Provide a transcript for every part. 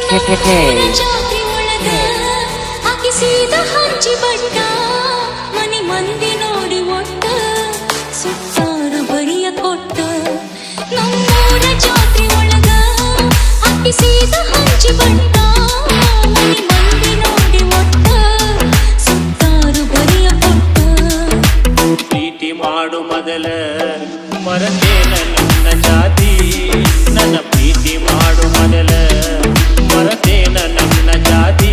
ಜಾತಿ ಒಳಗ ಹಾಕಿಸಿದ ಹಂಚಿ ಬಟ್ಟ ಮನಿ ಮಂದಿ ನೋಡಿ ಒಟ್ಟ ಸುತ್ತಾರು ಬರಿಯ ಕೊಟ್ಟ ನಮ್ಮೂರ ಜಾತಿ ಒಳಗ ಹಾಕಿಸಿದ ಹಂಚಿ ಬಟ್ಟ ಮನಿ ಮಂದಿ ನೋಡಿ ಒಟ್ಟ ಸುತ್ತಾರು ಬರಿಯ ಕೊಟ್ಟ ಪ್ರೀತಿ ಮಾಡು ಮೊದಲ ಮರತೇನ ನನ್ನ ಜಾತಿ ನನ್ನ ಪ್ರೀತಿ ಮಾಡು ಮೊದಲ ಮರತೇನ ನನ್ನ ಜಾತಿ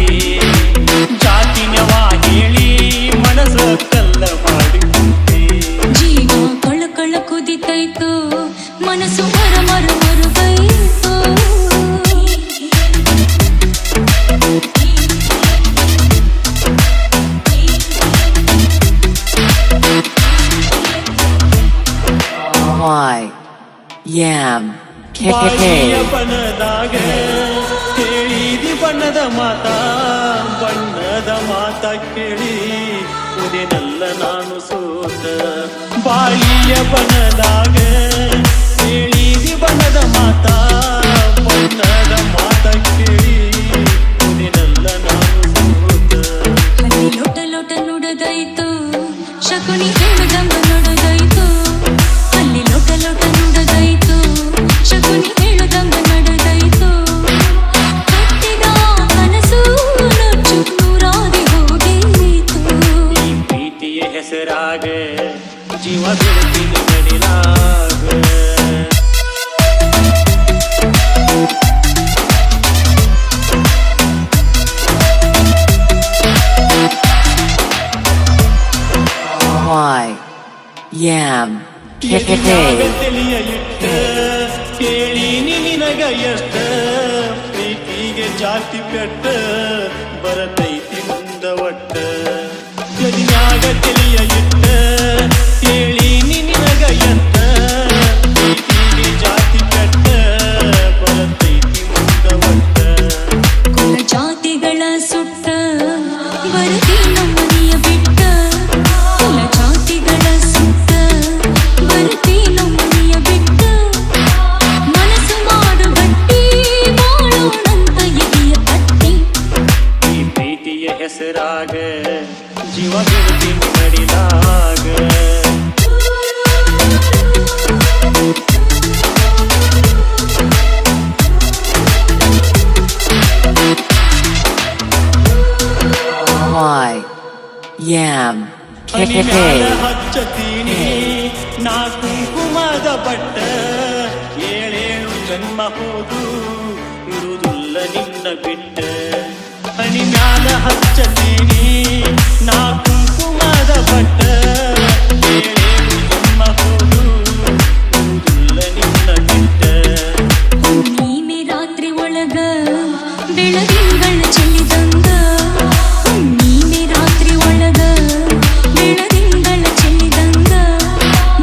ಜಾತಿನವಾ ಹೇಳಿ ಮನಸ ಕಲ್ಲ ಮಾಡಿ ಜೀವ ಕಳ ಕುದಿತೈತು ಮನಸ್ಸು ಮರ ಮರ ಮರುಗೈತು Yam ಬಾಯಿಯ ಬಣ್ಣದಾಗ ಕೇಳಿದಿ ಬಣ್ಣದ ಮಾತ ಕೇಳಿ ಉದಿನಲ್ಲ ನಾನು ಸೋತ ಬಾಯಿಯ ಬಣ್ಣದಾಗ ಕೇಳಿದಿ ಬಣ್ಣದ ಮಾತ ಕೇಳಿ ಉದಿನಲ್ಲ ನಾನು ಸೋತ ಅಲ್ಲಿ ಲೋಟ ಲೋಟ ನುಡದೈತು ಶಕುನಿ ಹೇಳುದಂಗ ನುಡದೈತು ಅಲ್ಲಿ ಲೋಟ ಲೋಟ ನುಡದೈತು ಶಕುನಿ ಹೇಳುದಂಗ ನಡೆದೈತು ಕಟ್ಟಿದ ಕನಸು ನುಚ್ಚು ನೂರಾದಿ ಹೋಗೀತು ಈ ಪ್ರೀತಿಯ ಹೆಸರಾಗ ಜೀವ ಬಿಡ್ತೀನಿ ಮಡಿಲಾಗ Yam ತಿಳಿಯ ಇಟ್ಟ ಕೇಳಿ ನಿನಗ ಎಷ್ಟ ಪ್ರೀತಿಗೆ ಜಾತಿ ಪೆಟ್ಟ ಬರತೈತಿ ಮುಂದ ಒಟ್ಟ ಗದಿನಾಗ ತಿಳಿಯ ಇಟ್ಟ ಕೇಳಿ ನಿನಗ ಎಷ್ಟ ಪ್ರೀತಿಗೆ ಜಾತಿ ಪೆಟ್ಟ ಬರತೈತಿ ಮುಂದ ಒಟ್ಟ ಕುಲ ಜಾತಿಗಳ ಸುಟ್ಟ ಬರದಿ ನಮ್ಮನೆಯ ಬಿಟ್ಟ ಕುಲ ಜಾತಿಗಳ ಸುಟ್ಟ ಬರದಿ ನಮ್ಮನೆಯ ಬಿಟ್ಟ ಮನಸ್ಸು ಮಾಡು ಗಟ್ಟಿ ಬಾಳೋಣಂತ ಎದೆಯ ಕಟ್ಟಿ ಈ ಪ್ರೀತಿಯ ಹೆಸರಾಗ ಜೀವ ಬಿಡ್ತೀನಿ ಮಡಿಲಾಗ Yam ಮ್ಯಾಲ ಹಚ್ಚತೀನಿ ನಾ ಕುಂಕುಮದ ಬಟ್ಟ ಏಳೇಳು ಜನ್ಮ ಹೋದು ಇರುವುದಿಲ್ಲ ನಿನ್ನ ಬಿಟ್ಟ ಹನಿ ಮ್ಯಾಲ ಹಚ್ಚತೀನಿ ನಾ ಕುಂಕುಮದ ಬಟ್ಟ ಏಳೇಳು ಜನ್ಮ ಹೋದು ಇರುವುದಿಲ್ಲ ನಿನ್ನ ಬಿಟ್ಟ ನೀನೆ ರಾತ್ರಿ ಒಳಗ ಬೆಳದಿಂಗಳ ಚೆಲ್ಲಿದಂಗ ನೀನೆ ರಾತ್ರಿ ಒಳಗ ಬೆಳದಿಂಗಳ ಚೆಲ್ಲಿದಂಗ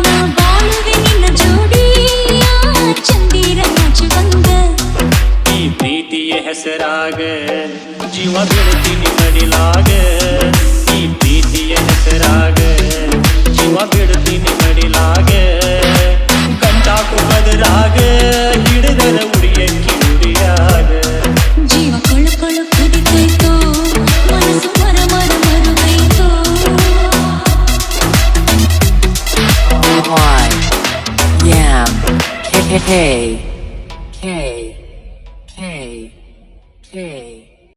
ನಾ ಬಾಳುವೆ ನಿನ್ನ ಜೋಡಿಯ ಚಂದಿರ ನಾಚುವಂಗ ಈ ಪ್ರೀತಿಯ ಹೆಸರಾಗ ಜೀವ ಬಿಡ್ತೀನಿ ಮಡಿಲಾಗ ಈ ಪ್ರೀತಿಯ ಹೆಸರಾಗ ಜೀವ ಬಿಡ್ತೀನಿ ಮಡಿಲಾಗ ಗಂಟಾಕು ಬದಲಾಗ ಹಿಡಿದರ ಉಡಿಯ ಕಿಡಿಯಾಗ ಜೀವ ಕಳು ಕುದಿತೈತು ಮನಸ್ಸು ಮರ ಮರ ಮರುಗೈತು Yam K